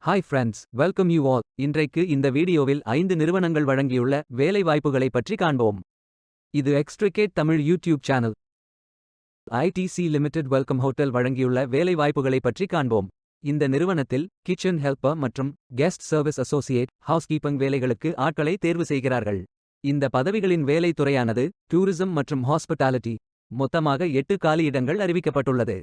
Hi friends, welcome you all. இன்றைக்கு இந்த வீடியோவில் 5 நிறுவனங்கள் வழங்கியுள்ள வேலை வாய்ப்புகளை பற்றி காண்போம். இது extricate Tamil YouTube channel. ITC limited welcome hotel வழங்கியுள்ள வேலை வாய்ப்புகளை பற்றி காண்போம். இந்த நிறுவனத்தில் கிச்சன் ஹெல்ப்பர் மற்றும் கெஸ்ட் சர்வீஸ் அசோசியேட் ஹவுஸ்கீப்பிங் வேலைகளுக்கு ஆட்களை தேர்வு செய்கிறார்கள். இந்த பதவிகளின் வேலை துறையானது டூரிசம் மற்றும் ஹாஸ்பிட்டாலிட்டி. மொத்தமாக 8 காலியிடங்கள் அறிவிக்கப்பட்டுள்ளது.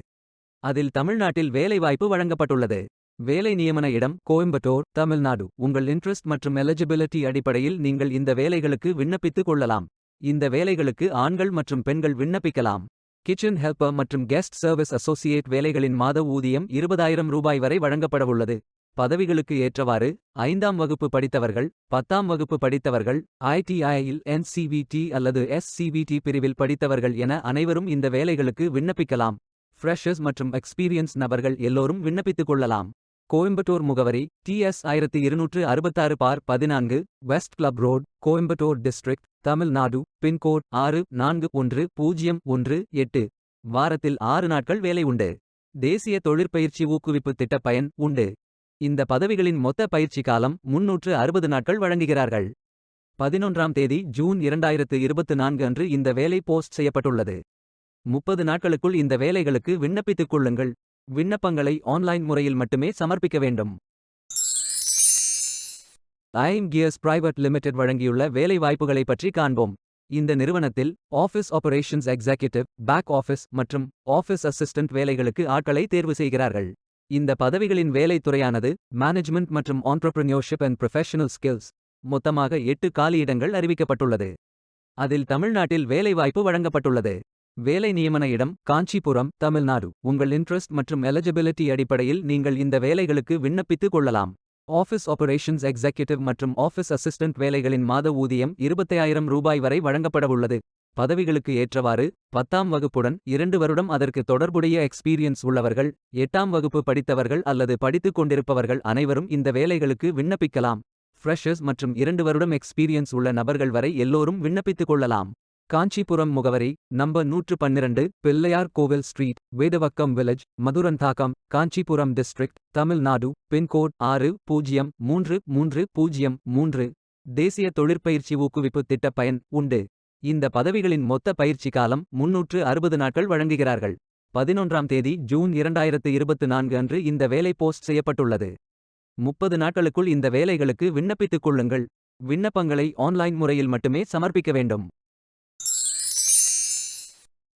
அதில் தமிழ்நாட்டில் வேலைவாய்ப்பு வழங்கப்பட்டுள்ளது. வேலை நியமன இடம் கோயம்புத்தூர், தமிழ்நாடு. உங்கள் இன்ட்ரெஸ்ட் மற்றும் எலிஜிபிலிட்டி அடிப்படையில் நீங்கள் இந்த வேலைகளுக்கு விண்ணப்பித்துக் கொள்ளலாம். இந்த வேலைகளுக்கு ஆண்கள் மற்றும் பெண்கள் விண்ணப்பிக்கலாம். கிச்சன் ஹெல்ப்பர் மற்றும் கெஸ்ட் சர்வீஸ் அசோசியேட் வேலைகளின் மாத ஊதியம் 20,000 ரூபாய் வரை வழங்கப்படவுள்ளது. பதவிகளுக்கு ஏற்றவாறு 5ஆம் வகுப்பு படித்தவர்கள், 10ஆம் வகுப்பு படித்தவர்கள், ITIயில் NCVT அல்லது SCVT பிரிவில் படித்தவர்கள் என அனைவரும் இந்த வேலைகளுக்கு விண்ணப்பிக்கலாம். ஃப்ரெஷர்ஸ் மற்றும் எக்ஸ்பீரியன்ஸ் நபர்கள் எல்லோரும் விண்ணப்பித்துக் கொள்ளலாம். கோயம்புத்தூர் முகவரி TS 1266/14, west club road, Coimbatore district, Tamil Nadu. Pincode 640118. வாரத்தில் 6 நாட்கள் வேலை உண்டு. தேசிய தொழிற்பயிற்சி ஊக்குவிப்பு திட்ட பயன் உண்டு. இந்த பதவிகளின் மொத்த பயிற்சி காலம் 360 நாட்கள் வழங்குகிறார்கள். 11ஆம் தேதி ஜூன் 2024 அன்று இந்த வேலை போஸ்ட் செய்யப்பட்டுள்ளது. 30 நாட்களுக்குள் இந்த வேலைகளுக்கு விண்ணப்பித்துக் கொள்ளுங்கள். விண்ணப்பங்களை ஆன்லைன் முறையில் மட்டுமே சமர்ப்பிக்க வேண்டும். ஐம் கியர்ஸ் பிரைவேட் லிமிடெட் வழங்கியுள்ள வேலை வாய்ப்புகளை பற்றி காண்போம். இந்த நிறுவனத்தில் office operations executive, back office மற்றும் ஆஃபீஸ் அசிஸ்டன்ட் வேலைகளுக்கு ஆட்களை தேர்வு செய்கிறார்கள். இந்த பதவிகளின் வேலை துறையானது மேனேஜ்மெண்ட் மற்றும் ஆண்டர்பிரினியோர்ஷிப் அண்ட் ப்ரொஃபஷனல் ஸ்கில்ஸ். மொத்தமாக 8 காலியிடங்கள் அறிவிக்கப்பட்டுள்ளது. அதில் தமிழ்நாட்டில் வேலைவாய்ப்பு வழங்கப்பட்டுள்ளது. வேலை நியமன இடம் காஞ்சிபுரம், தமிழ்நாடு. உங்கள் இன்ட்ரெஸ்ட் மற்றும் எலிஜிபிலிட்டி அடிப்படையில் நீங்கள் இந்த வேலைகளுக்கு விண்ணப்பித்துக் கொள்ளலாம். ஆஃபீஸ் ஆபரேஷன்ஸ் எக்ஸிகியூட்டிவ் மற்றும் ஆஃபீஸ் அசிஸ்டன்ட் வேலைகளின் மாத ஊதியம் 25,000 ரூபாய் வரை வழங்கப்படவுள்ளது. பதவிகளுக்கு ஏற்றவாறு 10ஆம் வகுப்புடன் 2 வருடம் அதற்கு தொடர்புடைய எக்ஸ்பீரியன்ஸ் உள்ளவர்கள், 8ஆம் வகுப்பு படித்தவர்கள் அல்லது படித்துக் கொண்டிருப்பவர்கள் அனைவரும் இந்த வேலைகளுக்கு விண்ணப்பிக்கலாம். ஃப்ரெஷர்ஸ் மற்றும் 2 வருடம் எக்ஸ்பீரியன்ஸ் உள்ள நபர்கள் வரை எல்லோரும் விண்ணப்பித்துக் கொள்ளலாம். காஞ்சிபுரம் முகவரி number 112, Pillaiyar Koil street, Vedavakkam village, Madurantakam, Kanchipuram district, Tamil Nadu. Pin code 603303. தேசிய தொழிற்பயிற்சி ஊக்குவிப்பு திட்ட பயன் உண்டு. இந்த பதவிகளின் மொத்த பயிற்சி காலம் 360 நாட்கள் வழங்குகிறார்கள். 11ஆம் தேதி ஜூன் 2024 அன்று இந்த வேலை போஸ்ட் செய்யப்பட்டுள்ளது. 30 நாட்களுக்குள் இந்த வேலைகளுக்கு விண்ணப்பித்துக் கொள்ளுங்கள். விண்ணப்பங்களை ஆன்லைன் முறையில் மட்டுமே சமர்ப்பிக்க வேண்டும்.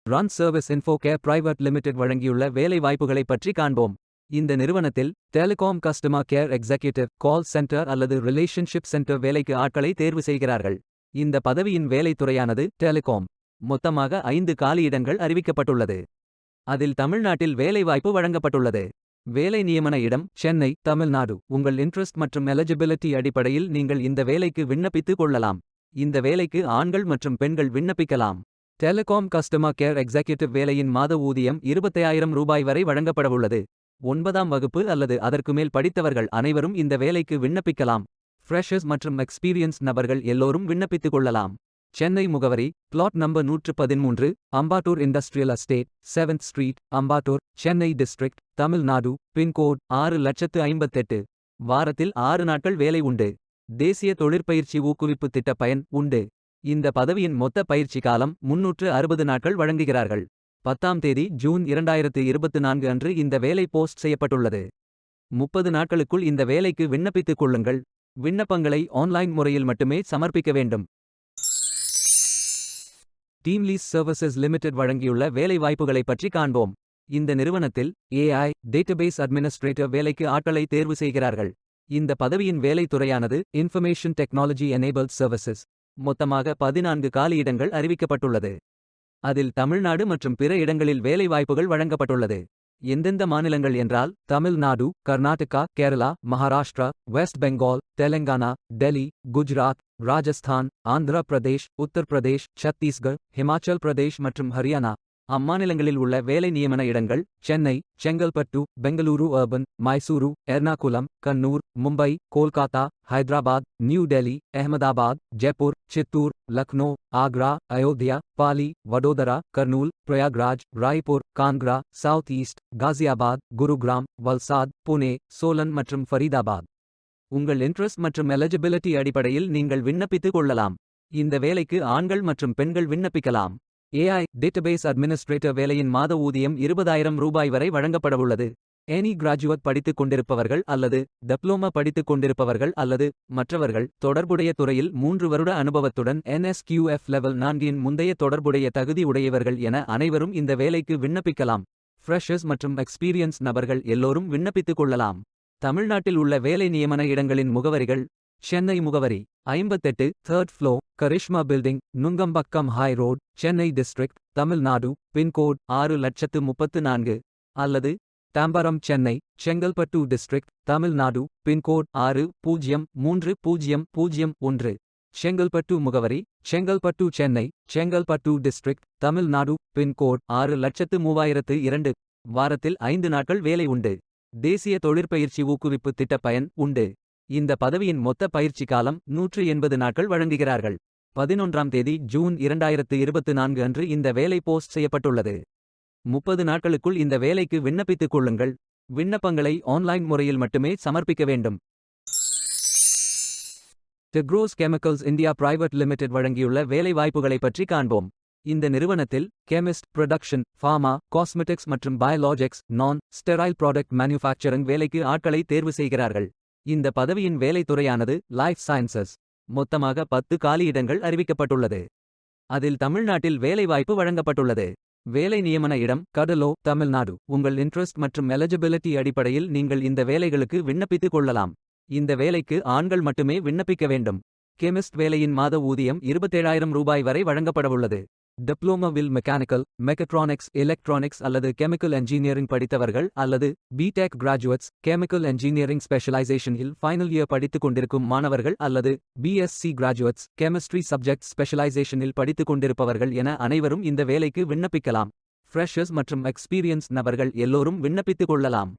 ரன் சர்வீஸ் இன்ஃபோகேர் பிரைவேட் லிமிடெட் வழங்கியுள்ள வேலை வாய்ப்புகளை பற்றி காண்போம். இந்த நிறுவனத்தில் telecom customer care executive, call centre அல்லது ரிலேஷன்ஷிப் சென்டர் வேலைக்கு ஆட்களை தேர்வு செய்கிறார்கள். இந்த பதவியின் வேலை துறையானது டெலிகாம். மொத்தமாக 5 காலியிடங்கள் அறிவிக்கப்பட்டுள்ளது. அதில் தமிழ்நாட்டில் வேலைவாய்ப்பு வழங்கப்பட்டுள்ளது. வேலை நியமன இடம் சென்னை, தமிழ்நாடு. உங்கள் இன்ட்ரெஸ்ட் மற்றும் எலிஜிபிலிட்டி அடிப்படையில் நீங்கள் இந்த வேலைக்கு விண்ணப்பித்துக் கொள்ளலாம். இந்த வேலைக்கு ஆண்கள் மற்றும் பெண்கள் விண்ணப்பிக்கலாம். டெலிகாம் கஸ்டமர் கேர் எக்ஸிகியூட்டிவ் வேலையின் மாத ஊதியம் 25,000 ரூபாய் வரை வழங்கப்படவுள்ளது. 9ஆம் வகுப்பு அல்லது அதற்கு மேல் படித்தவர்கள் அனைவரும் இந்த வேலைக்கு விண்ணப்பிக்கலாம். ஃப்ரெஷர்ஸ் மற்றும் எக்ஸ்பீரியன்ஸ் நபர்கள் எல்லோரும் விண்ணப்பித்துக் கொள்ளலாம். சென்னை முகவரி plot number 113, Ambattur industrial estate, 7th street, Ambattur, Chennai district, Tamil Nadu. Pin code 6,58,000. வாரத்தில் 6 நாட்கள் வேலை உண்டு. தேசிய தொழிற்பயிற்சி ஊக்குவிப்பு திட்ட பயன் உண்டு. இந்த பதவியின் மொத்த பயிற்சி காலம் 360 நாட்கள் வழங்குகிறார்கள். 10ஆம் தேதி ஜூன் 2024 அன்று இந்த வேலை போஸ்ட் செய்யப்பட்டுள்ளது. 30 நாட்களுக்குள் இந்த வேலைக்கு விண்ணப்பித்துக் கொள்ளுங்கள். விண்ணப்பங்களை ஆன்லைன் முறையில் மட்டுமே சமர்ப்பிக்க வேண்டும். டீம்லீஸ் சர்வீசஸ் லிமிடெட் வழங்கியுள்ள வேலை வாய்ப்புகளை பற்றி காண்போம். இந்த நிறுவனத்தில் AI டேட்டாபேஸ் அட்மினிஸ்ட்ரேட்டர் வேலைக்கு ஆட்களை தேர்வு செய்கிறார்கள். இந்த பதவியின் வேலை துறையானது இன்ஃபர்மேஷன் டெக்னாலஜி எனேபிள்ட் சர்வீசஸ். மொத்தமாக 14 காலியிடங்கள் அறிவிக்கப்பட்டுள்ளது. அதில் தமிழ்நாடு மற்றும் பிற இடங்களில் வேலைவாய்ப்புகள் வழங்கப்பட்டுள்ளது. எந்தெந்த மாநிலங்கள் என்றால் தமிழ்நாடு, கர்நாடகா, கேரளா, மகாராஷ்டிரா, வெஸ்ட் பெங்கால், தெலங்கானா, டெல்லி, குஜராத், ராஜஸ்தான், ஆந்திர பிரதேஷ், உத்தரப்பிரதேஷ், சத்தீஸ்கர், ஹிமாச்சல் பிரதேஷ் மற்றும் ஹரியானா. அம்மாநிலங்களில் உள்ள வேலை நியமன இடங்கள் Chennai, Chengalpattu, Bengaluru urban, Mysuru, Ernakulam, Kannur, Mumbai, Kolkata, Hyderabad, new Delhi, Ahmedabad, Jaipur, Chittoor, Lucknow, Agra, Ayodhya, Pali, Vadodara, Kurnool, Prayagraj, Raipur, Kangra, south east, Ghaziabad, Gurugram, Valsad, Pune, Solan மற்றும் ஃபரீதாபாத். உங்கள் இன்ட்ரெஸ்ட் மற்றும் எலிஜிபிலிட்டி அடிப்படையில் நீங்கள் விண்ணப்பித்துக் கொள்ளலாம். இந்த வேலைக்கு ஆண்கள் மற்றும் பெண்கள் விண்ணப்பிக்கலாம். AI டேட்டாபேஸ் அட்மினிஸ்ட்ரேட்டர் வேலையின் மாத ஊதியம் 20,000 ரூபாய் வரை வழங்கப்படவுள்ளது. எனி கிராஜுவேட் படித்துக் கொண்டிருப்பவர்கள் அல்லது டிப்ளோமா படித்துக் கொண்டிருப்பவர்கள் அல்லது மற்றவர்கள் தொடர்புடைய துறையில் 3 வருட அனுபவத்துடன் NSQF லெவல் 4 இன் முந்தைய தொடர்புடைய தகுதி உடையவர்கள் என அனைவரும் இந்த வேலைக்கு விண்ணப்பிக்கலாம். ஃப்ரெஷர்ஸ் மற்றும் எக்ஸ்பீரியன்ஸ் நபர்கள் எல்லோரும் விண்ணப்பித்துக் கொள்ளலாம். தமிழ்நாட்டில் உள்ள வேலை நியமன இடங்களின் முகவரிகள்: சென்னை முகவரி 58 3rd floor, Karishma building, Nungambakkam high road, Chennai district, Tamil Nadu, pin code 6,34,000. அல்லது தாம்பரம் சென்னை, செங்கல்பட்டு டிஸ்ட்ரிக்ட், தமிழ்நாடு, பின்கோட் 6,03,001. செங்கல்பட்டு முகவரி செங்கல்பட்டு சென்னை, செங்கல்பட்டு டிஸ்ட்ரிக்ட், தமிழ்நாடு, பின்கோட் 6,03,002. வாரத்தில் 5 நாட்கள் வேலை உண்டு. தேசிய தொழிற்பயிற்சி ஊக்குவிப்பு திட்ட பயன் உண்டு. இந்த பதவியின் மொத்த பயிற்சி காலம் 180 நாட்கள் வழங்குகிறார்கள். 11ஆம் தேதி ஜூன் 2024 அன்று இந்த வேலை போஸ்ட் செய்யப்பட்டுள்ளது. 30 நாட்களுக்குள் இந்த வேலைக்கு விண்ணப்பித்துக் கொள்ளுங்கள். விண்ணப்பங்களை ஆன்லைன் முறையில் மட்டுமே சமர்ப்பிக்க வேண்டும். டெக்ரோஸ் கெமிக்கல்ஸ் இந்தியா பிரைவேட் லிமிடெட் வழங்கியுள்ள வேலை வாய்ப்புகளை பற்றி காண்போம். இந்த நிறுவனத்தில் கெமிஸ்ட், ப்ரொடக்ஷன், ஃபார்மா, காஸ்மெட்டிக்ஸ் மற்றும் பயாலஜிக்ஸ், நான் ஸ்டெரைல் ப்ராடக்ட் மேனுஃபேக்சரிங் வேலைக்கு ஆட்களை தேர்வு செய்கிறார்கள். இந்த பதவியின் வேலைத்துறையானது லைஃப் சயின்சஸ். மொத்தமாக 10 காலியிடங்கள் அறிவிக்கப்பட்டுள்ளது. அதில் தமிழ்நாட்டில் வேலைவாய்ப்பு வழங்கப்பட்டுள்ளது. வேலை நியமன இடம் கடலோ, தமிழ்நாடு. உங்கள் இன்ட்ரெஸ்ட் மற்றும் எலிஜிபிலிட்டி அடிப்படையில் நீங்கள் இந்த வேலைகளுக்கு விண்ணப்பித்துக் கொள்ளலாம். இந்த வேலைக்கு ஆண்கள் மட்டுமே விண்ணப்பிக்க வேண்டும். கெமிஸ்ட் வேலையின் மாத ஊதியம் 27,000 ரூபாய் வரை வழங்கப்படவுள்ளது. டிப்ளோமாவில் மெக்கானிக்கல், மெக்கட்ரானிக்ஸ், எலக்ட்ரானிக்ஸ் அல்லது கெமிக்கல் என்ஜினியரிங் படித்தவர்கள் அல்லது பிடெக் கிராஜுவேட்ஸ், கெமிக்கல் என்ஜினியரிங் ஸ்பெஷலைசேஷனில் ஃபைனல் இயர் படித்துக் கொண்டிருக்கும் மாணவர்கள் அல்லது பிஎஸ்சி கிராஜுவேட்ஸ், கெமிஸ்ட்ரி சப்ஜெக்ட் ஸ்பெஷலைசேஷனில் படித்துக் கொண்டிருப்பவர்கள் என அனைவரும் இந்த வேலைக்கு விண்ணப்பிக்கலாம். ஃப்ரெஷர்ஸ் மற்றும் எக்ஸ்பீரியன்ஸ் நபர்கள் எல்லோரும் விண்ணப்பித்துக் கொள்ளலாம்.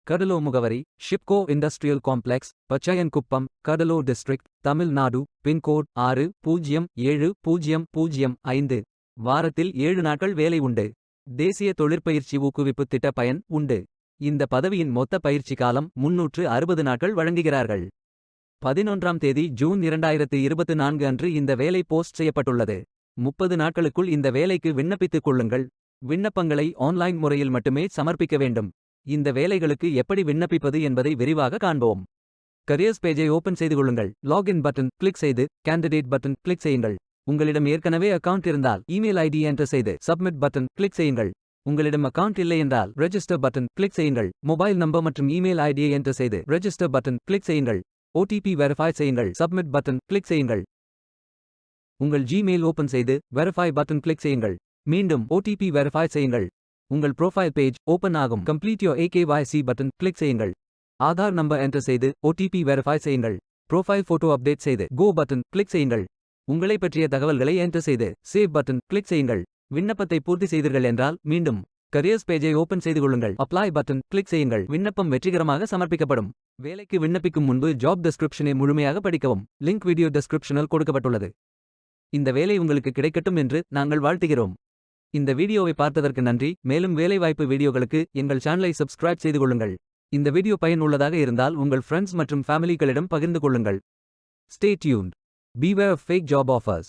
கடலோ முகவரி SIPCOT industrial complex, Pachaiyankuppam, Cuddalore district, Tamil Nadu, pin code 6,0,005. வாரத்தில் 7 நாட்கள் வேலை உண்டு. தேசிய தொழிற்பயிற்சி ஊக்குவிப்பு திட்ட பயன் உண்டு. இந்த பதவியின் மொத்த பயிற்சி காலம் 360 நாட்கள் வழங்குகிறார்கள். 11ஆம் தேதி ஜூன் 2024 அன்று இந்த வேலை போஸ்ட் செய்யப்பட்டுள்ளது. 30 நாட்களுக்குள் இந்த வேலைக்கு விண்ணப்பித்துக் கொள்ளுங்கள். விண்ணப்பங்களை ஆன்லைன் முறையில் மட்டுமே சமர்ப்பிக்க வேண்டும். இந்த வேலைகளுக்கு எப்படி விண்ணப்பிப்பது என்பதை விரிவாக காண்போம். கரியர்ஸ் பேஜை ஓபன் செய்து கொள்ளுங்கள். லாகின் பட்டன் கிளிக் செய்து கேண்டிடேட் பட்டன் கிளிக் செய்யுங்கள். உங்களிடம் ஏற்கனவே அக்கவுண்ட் இருந்தால் இமெயில் ஐடி என்டர் செய்து சப்மிட் பட்டன் கிளிக் செய்யுங்கள். உங்களிடம் அக்கவுண்ட் இல்லை என்றால் ரெஜிஸ்டர் பட்டன் கிளிக் செய்யுங்கள். மொபைல் நம்பர் மற்றும் இமெயில் ஐடியை என்டர் செய்து ரெஜிஸ்டர் பட்டன் கிளிக் செய்யுங்கள். ஓடிபி வெரிஃபை செய்யுங்கள். சப்மிட் பட்டன் கிளிக் செய்யுங்கள். உங்கள் ஜிமெயில் ஓபன் செய்து வெரிஃபை பட்டன் கிளிக் செய்யுங்கள். மீண்டும் ஓடிபி வெரிஃபை செய்யுங்கள். உங்கள் ப்ரொஃபைல் பேஜ் ஓபன் ஆகும். Complete your AKYC button click செய்யுங்கள். ஆதார் நம்பர் என்டர் செய்து ஓடிபி வெரிஃபை செய்யுங்கள். ப்ரொஃபைல் போட்டோ அப்டேட் செய்து கோ பட்டன் கிளிக் செய்யுங்கள். உங்களை பற்றிய தகவல்களை என்டர் செய்து சேவ் பட்டன் கிளிக் செய்யுங்கள். விண்ணப்பத்தை பூர்த்தி செய்தீர்கள் என்றால் மீண்டும் கரியர்ஸ் பேஜை ஓபன் செய்து கொள்ளுங்கள். அப்ளை பட்டன் கிளிக் செய்யுங்கள். விண்ணப்பம் வெற்றிகரமாக சமர்ப்பிக்கப்படும். வேலைக்கு விண்ணப்பிக்கும் முன்பு ஜாப் டெஸ்கிரிப்ஷனை முழுமையாக படிக்கவும். லிங்க் வீடியோ டெஸ்கிரிப்ஷனில் கொடுக்கப்பட்டுள்ளது. இந்த வேலை உங்களுக்கு கிடைக்கட்டும் என்று நாங்கள் வாழ்த்துகிறோம். இந்த வீடியோவை பார்த்ததற்கு நன்றி. மேலும் வேலைவாய்ப்பு வீடியோகளுக்கு எங்கள் சேனலை சப்ஸ்கிரைப் செய்து கொள்ளுங்கள். இந்த வீடியோ பயனுள்ளதாக இருந்தால் உங்கள் ஃப்ரெண்ட்ஸ் மற்றும் ஃபேமிலிகளிடம் பகிர்ந்து கொள்ளுங்கள். Stay tuned. Beware of fake job offers.